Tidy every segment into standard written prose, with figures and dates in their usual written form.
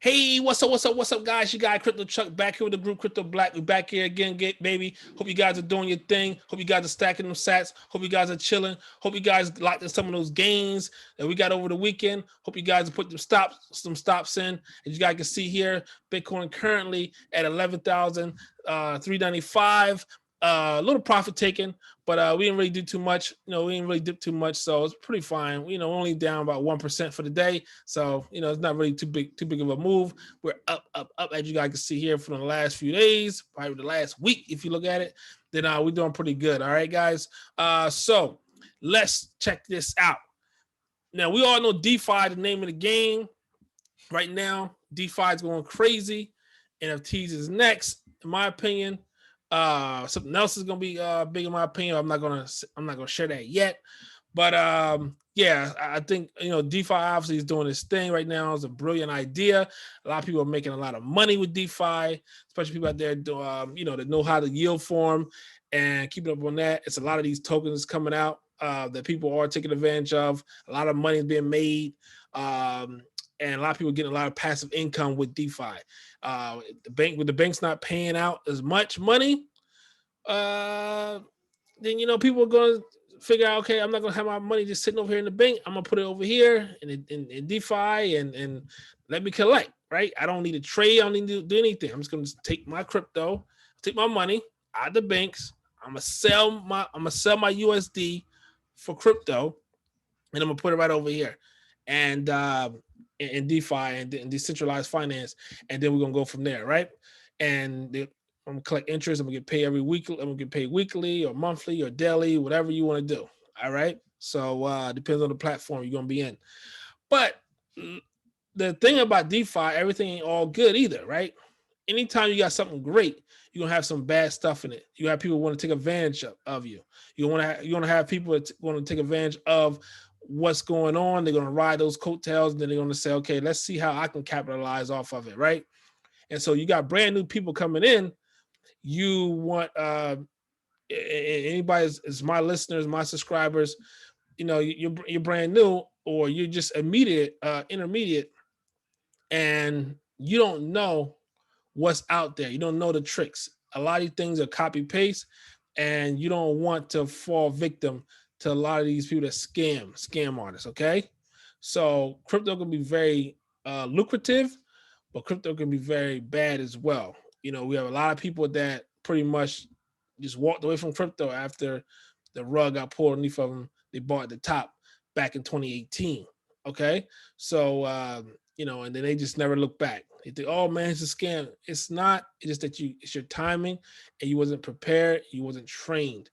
Hey, what's up, guys? You got Crypto Chuck back here with the group Crypto Black. We back here again, baby. Hope you guys are doing your thing. Hope you guys are stacking them sats. Hope you guys are chilling. Hope you guys locked in some of those gains that we got over the weekend. Hope you guys put some stops in. As you guys can see here, Bitcoin currently at 11,395. A little profit taken, but we didn't really do too much. We didn't really dip too much, so it's pretty fine. Only down about 1% for the day, so it's not really too big of a move. We're up, as you guys can see here from the last few days, probably the last week. If you look at it, then we're doing pretty good. All right, guys. So let's check this out. Now we all know DeFi, the name of the game. Right now, DeFi is going crazy. NFTs is next, in my opinion. Something else is gonna be big in my opinion. I'm not gonna share that yet, but yeah, I think DeFi obviously is doing this thing right now. It's a brilliant idea. A lot of people are making a lot of money with DeFi, especially people out there that know how to yield form and keeping up on that. It's a lot of these tokens coming out that people are taking advantage of. A lot of money is being made. And a lot of people getting a lot of passive income with DeFi. With the banks not paying out as much money, then people are going to figure out, okay, I'm not going to have my money just sitting over here in the bank. I'm going to put it over here in DeFi and let me collect. Right? I don't need to trade. I don't need to do anything. I'm just going to take my crypto, take my money out of the banks. I'm gonna sell my USD for crypto, and I'm gonna put it right over here. And in DeFi and decentralized finance, and then we're gonna go from there, right? And I'm gonna collect interest. I'm gonna get paid every week. I'm gonna get paid weekly or monthly or daily, whatever you want to do. All right. So depends on the platform you're gonna be in. But the thing about DeFi, everything ain't all good either, right? Anytime you got something great, you're gonna have some bad stuff in it. You have people want to take advantage of you. You're gonna have people that want to take advantage of what's going on. They're gonna ride those coattails, and then they're gonna say, okay, let's see how I can capitalize off of it, right? And so you got brand new people coming in. You want anybody is my listeners, my subscribers. You're brand new, or you're just intermediate, and you don't know what's out there. You don't know the tricks. A lot of these things are copy paste, and you don't want to fall victim to a lot of these people that scam artists. Okay, so crypto can be very lucrative, but crypto can be very bad as well. We have a lot of people that pretty much just walked away from crypto after the rug got pulled underneath of them. They bought at the top back in 2018. Okay, so and then they just never look back. They think, oh man, it's a scam. It's not. It's just that it's your timing, and you wasn't prepared. You wasn't trained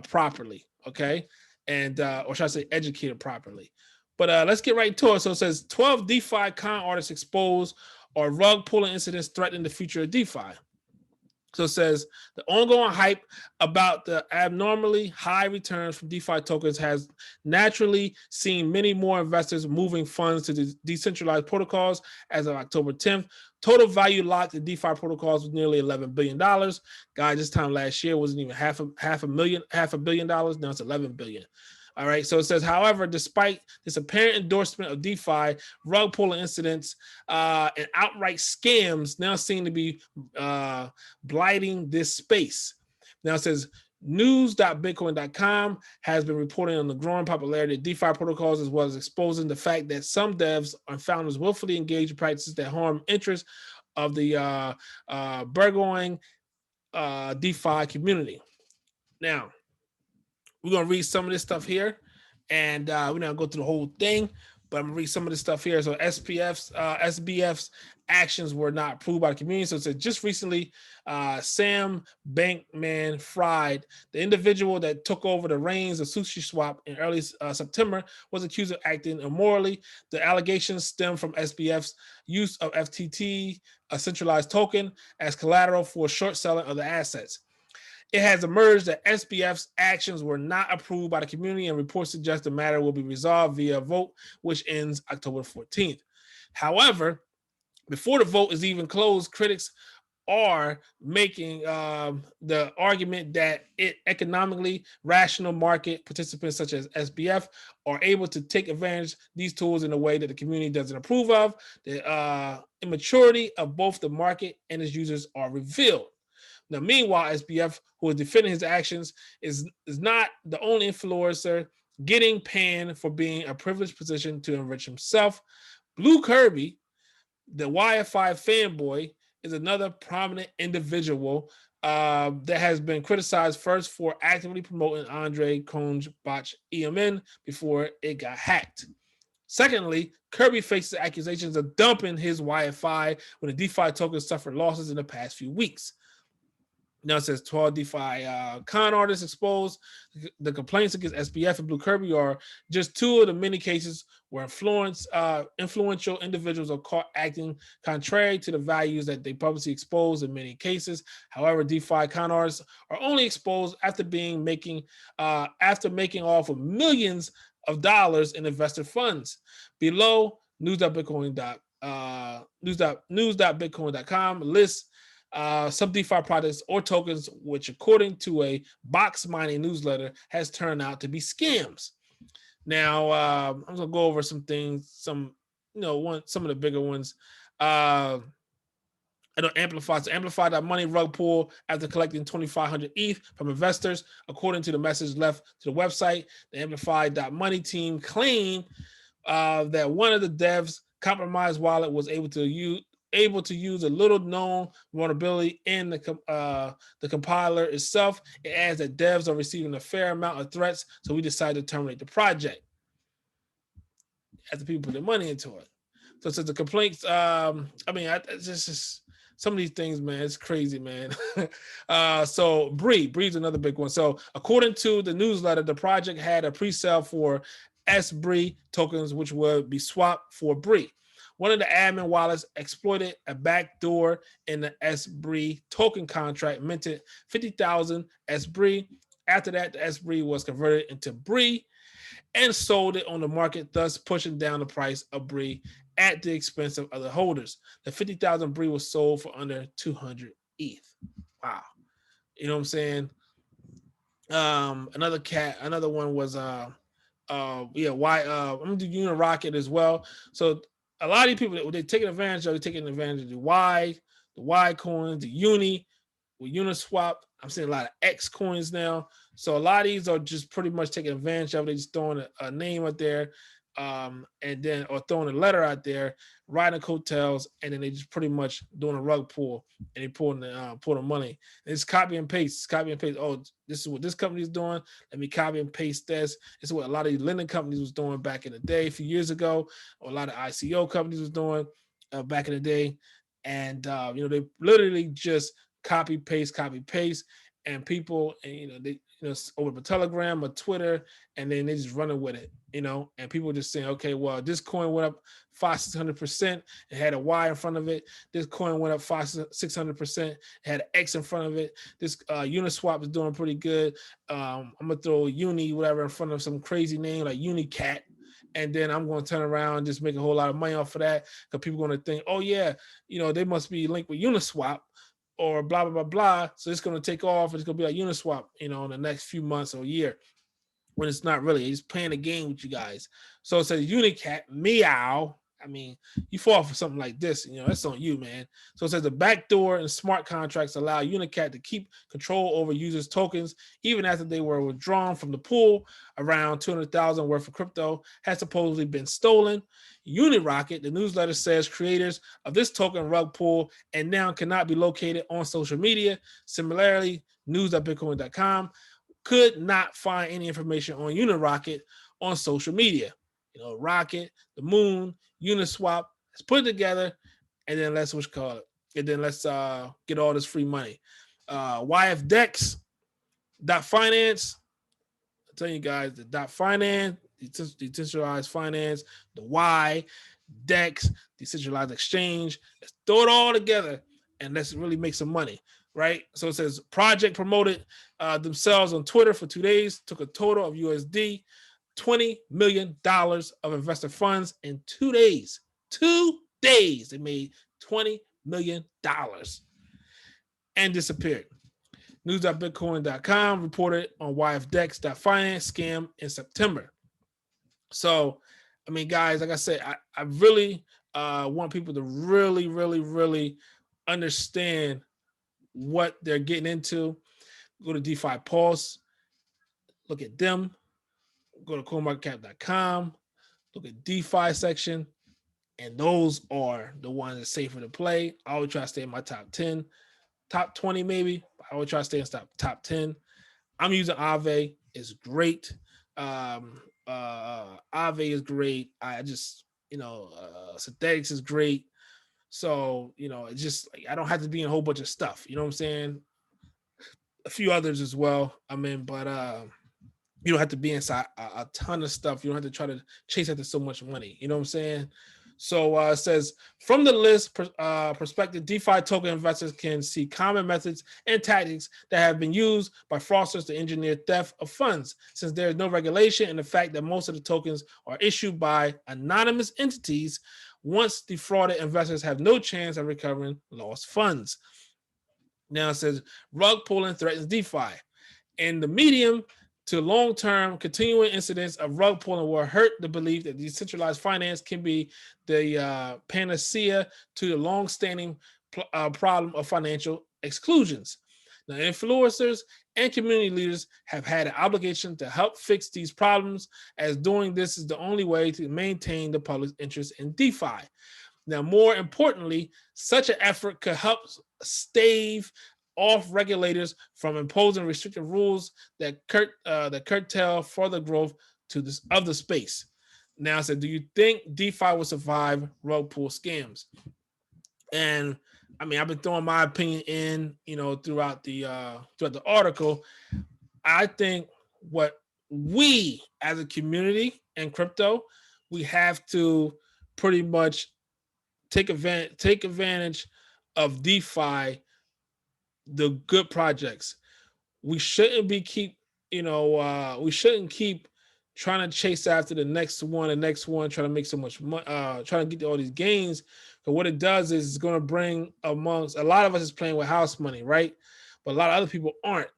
properly. Okay, and or should I say, educated properly. But let's get right to it. So it says 12 DeFi con artists exposed, or rug pulling incidents threatening the future of DeFi. So it says the ongoing hype about the abnormally high returns from DeFi tokens has naturally seen many more investors moving funds to the decentralized protocols as of October 10th. Total value locked in DeFi protocols was nearly $11 billion. Guys, this time last year wasn't even half a billion dollars. Now it's $11 billion. All right. So it says, however, despite this apparent endorsement of DeFi, rug pulling incidents and outright scams now seem to be blighting this space. Now it says, news.bitcoin.com has been reporting on the growing popularity of DeFi protocols, as well as exposing the fact that some devs and founders willfully engage in practices that harm interests of the burgeoning DeFi community. Now, we're going to read some of this stuff here, and we're not going to go through the whole thing, but I'm going to read some of this stuff here. So SBF's actions were not approved by the community. So it said just recently, Sam Bankman-Fried, the individual that took over the reins of SushiSwap in early September, was accused of acting immorally. The allegations stem from SBF's use of FTT, a centralized token, as collateral for short selling of the assets. It has emerged that SBF's actions were not approved by the community, and reports suggest the matter will be resolved via a vote, which ends October 14th. However, before the vote is even closed, critics are making the argument that economically rational market participants such as SBF are able to take advantage of these tools in a way that the community doesn't approve of. The immaturity of both the market and its users are revealed. Now, meanwhile, SBF, who is defending his actions, is not the only influencer getting panned for being a privileged position to enrich himself. Blue Kirby, the YFI fanboy, is another prominent individual that has been criticized first for actively promoting Andre Cohn's botch EMN before it got hacked. Secondly, Kirby faces accusations of dumping his YFI when the DeFi token suffered losses in the past few weeks. Now it says 12 DeFi con artists exposed. The complaints against SBF and Blue Kirby are just two of the many cases where influential individuals are caught acting contrary to the values that they publicly expose in many cases. However, DeFi con artists are only exposed after making off with millions of dollars in investor funds. Below, news.bitcoin.com lists some DeFi products or tokens, which according to a box mining newsletter has turned out to be scams. Now, I'm gonna go over some things, some of the bigger ones. I don't Amplify. So Amplify.money rug pull after collecting 2,500 ETH from investors. According to the message left to the website, the Amplify.money team claimed that one of the devs' compromised wallet was able to use a little known vulnerability in the compiler itself. It adds that devs are receiving a fair amount of threats, so we decided to terminate the project after people put their money into it. So the complaints, it's just some of these things, man, it's crazy, man. So Bree's another big one. So according to the newsletter, the project had a pre-sale for SBRE tokens, which would be swapped for Bree. One of the admin wallets exploited a backdoor in the SBRE token contract, minted 50,000 SBRE. After that, the SBRE was converted into Bree and sold it on the market, thus pushing down the price of Bree at the expense of other holders. The 50,000 Bree was sold for under 200 ETH. Wow. You know what I'm saying? Another one was I'm gonna do Unirocket as well. So a lot of these people they're taking advantage of the Y coins, the Uni, with Uniswap. I'm seeing a lot of X coins now. So a lot of these are just pretty much taking advantage of it. They're just throwing a name out there, or throwing a letter out there, riding coattails, and then they just pretty much doing a rug pull and they pull the money. And it's copy and paste. Oh, this is what this company is doing. Let me copy and paste this. This is what a lot of these lending companies was doing back in the day, a few years ago, or a lot of ICO companies was doing back in the day. And they literally just copy paste, and people, and they over Telegram or Twitter, and then they just running with it, and people just saying, okay, well, this coin went up 500-600%. It had a Y in front of it. This coin went up 500-600%. It had an X in front of it. This Uniswap is doing pretty good. I'm gonna throw Uni whatever in front of some crazy name like Unicat. And then I'm going to turn around and just make a whole lot of money off of that, because people are going to think, oh, yeah, they must be linked with Uniswap or blah, blah, blah, blah. So it's going to take off. It's going to be like Uniswap, in the next few months or year, when it's not really. It's playing a game with you guys. So it says Unicat, meow. I mean, you fall for something like this, that's on you, man. So it says the backdoor and smart contracts allow Unicat to keep control over users' tokens even after they were withdrawn from the pool. Around 200,000 worth of crypto has supposedly been stolen. Unirocket, the newsletter says creators of this token rug pull and now cannot be located on social media. Similarly, news.bitcoin.com could not find any information on Unirocket on social media. Rocket, the Moon, Uniswap. Let's put it together, and then let's get all this free money. YFDEX.finance. I'm telling you guys, the .finance, decentralized finance, the Y, DEX, decentralized exchange. Let's throw it all together and let's really make some money, right? So it says project promoted themselves on Twitter for 2 days, took a total of USD $20 million of investor funds in 2 days. 2 days, they made $20 million. and disappeared. News.bitcoin.com reported on YFDex.finance scam in September. So, I mean, guys, like I said, I really want people to really, really, really understand what they're getting into. Go to DeFi Pulse, look at them, go to coinmarketcap.com, look at DeFi section, and those are the ones that's safer to play. I always try to stay in my top 10, top 20 maybe. I always try to stay in top 10. I'm using Aave. It's great. Aave is great. I just, Synthetics is great. So, it's just like I don't have to be in a whole bunch of stuff. You know what I'm saying? A few others as well. I mean, but you don't have to be inside a ton of stuff. You don't have to try to chase after so much money. You know what I'm saying? So it says, from the list perspective, DeFi token investors can see common methods and tactics that have been used by fraudsters to engineer theft of funds, since there is no regulation and the fact that most of the tokens are issued by anonymous entities. Once defrauded, investors have no chance of recovering lost funds. Now it says, rug pulling threatens DeFi. In the medium to long-term, continuing incidents of rug pulling will hurt the belief that decentralized finance can be the panacea to the long-standing problem of financial exclusions. Now, influencers and community leaders have had an obligation to help fix these problems, as doing this is the only way to maintain the public's interest in DeFi. Now, more importantly, such an effort could help stave off regulators from imposing restrictive rules that curtail further growth of the space. Now, I said, do you think DeFi will survive rug pull scams? And I mean, I've been throwing my opinion in, throughout the article. I think what we as a community in crypto, we have to pretty much take advantage of DeFi, the good projects. We shouldn't keep trying to chase after the next one, trying to make so much money, trying to get all these gains. But what it does is it's going to bring amongst a lot of us is playing with house money, right? But a lot of other people aren't.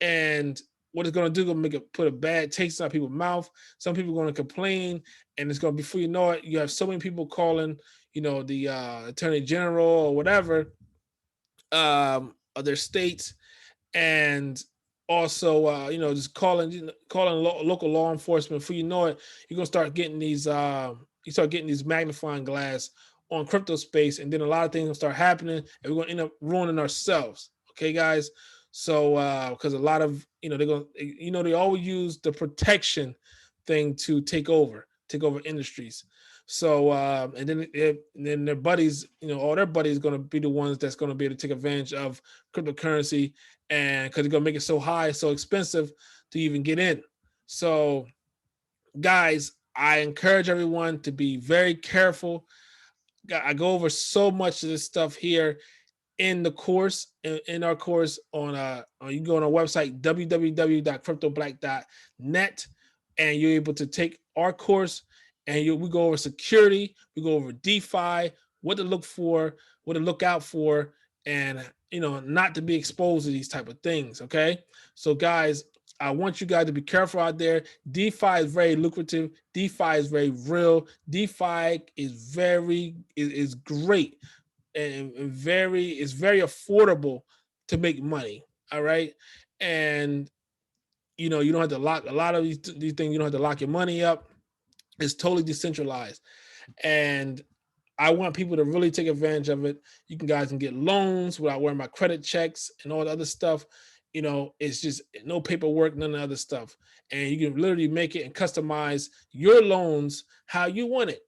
And what it's going to do is put a bad taste in people's mouth. Some people are going to complain, and it's going to be, before you know it, you have so many people calling, the attorney general or whatever, of their states, and also just calling local law enforcement. Before you know it, you're gonna start getting these magnifying glass on crypto space, and then a lot of things will start happening, and we're gonna end up ruining ourselves. Okay, guys. So because a lot of they always use the protection thing to take over industries. So and then their buddies, all their buddies going to be the ones that's going to be able to take advantage of cryptocurrency, and because they're going to make it so high, so expensive to even get in. So guys, I encourage everyone to be very careful. I go over so much of this stuff here in the course, in our course on you can go on our website, www.cryptoblack.net, and you're able to take our course, and we go over security, we go over DeFi, what to look for, what to look out for, and not to be exposed to these type of things. Okay, so guys, I want you guys to be careful out there. DeFi is very lucrative. DeFi is very real. DeFi is great, and it's very affordable to make money. All right, and you don't have to lock a lot of these things. You don't have to lock your money up. It's totally decentralized, and I want people to really take advantage of it. You guys can get loans without worrying about credit checks and all the other stuff. It's just no paperwork, none of the other stuff, and you can literally make it and customize your loans how you want it.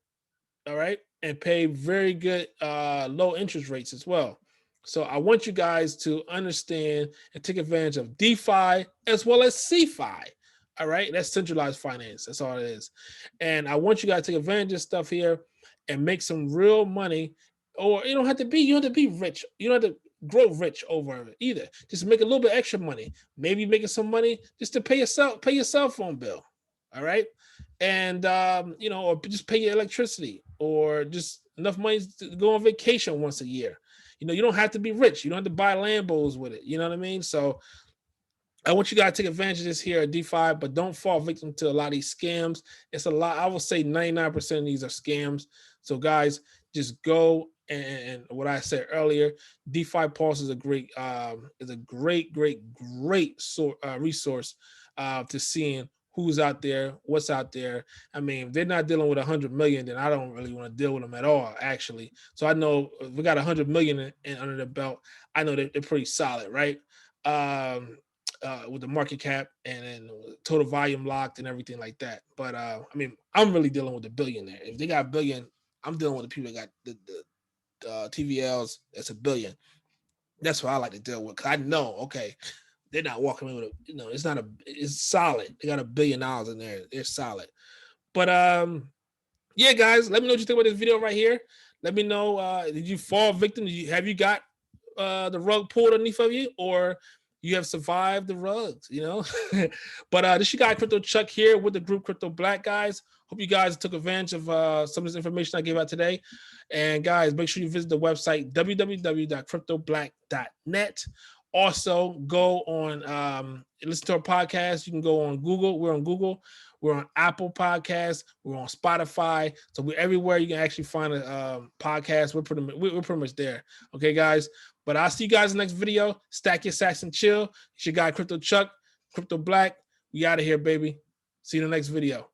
All right, and pay very good low interest rates as well. So I want you guys to understand and take advantage of DeFi as well as CeFi. All right, that's centralized finance. That's all it is. And I want you guys to take advantage of stuff here and make some real money. Or you don't have to be rich. You don't have to grow rich over it either. Just make a little bit extra money. Maybe making some money just to pay your cell phone bill. All right, and or just pay your electricity, or just enough money to go on vacation once a year. You know, you don't have to be rich. You don't have to buy Lambos with it. You know what I mean? So I want you guys to take advantage of this here at DeFi, but don't fall victim to a lot of these scams. It's a lot. I will say 99% of these are scams. So guys, just go and what I said earlier, DeFi Pulse is a great, resource to seeing who's out there, what's out there. I mean, if they're not dealing with 100 million, then I don't really want to deal with them at all, actually. So I know if we got 100 million in under the belt, I know that they're pretty solid, right? With the market cap and then total volume locked and everything like that. But I mean, I'm really dealing with the billionaire. If they got a billion, I'm dealing with the people that got the TVLs. That's a billion. That's what I like to deal with. Cause I know, okay, they're not walking away with a, you know, it's not a, it's solid. They got $1 billion in there. They're solid. But yeah, guys, let me know what you think about this video right here. Let me know, did you fall victim? Have you got the rug pulled underneath of you, or you have survived the rugs, you know? But this your guy Crypto Chuck here with the group Crypto Black, guys. Hope you guys took advantage of some of this information I gave out today. And guys, make sure you visit the website www.cryptoblack.net. Also, go on listen to our podcast. You can go on Google. We're on Google. We're on Apple Podcasts. We're on Spotify. So we're everywhere you can actually find a podcast. We're pretty much there. Okay, guys. But I'll see you guys in the next video. Stack your sats and chill. It's your guy Crypto Chuck, Crypto Black. We out of here, baby. See you in the next video.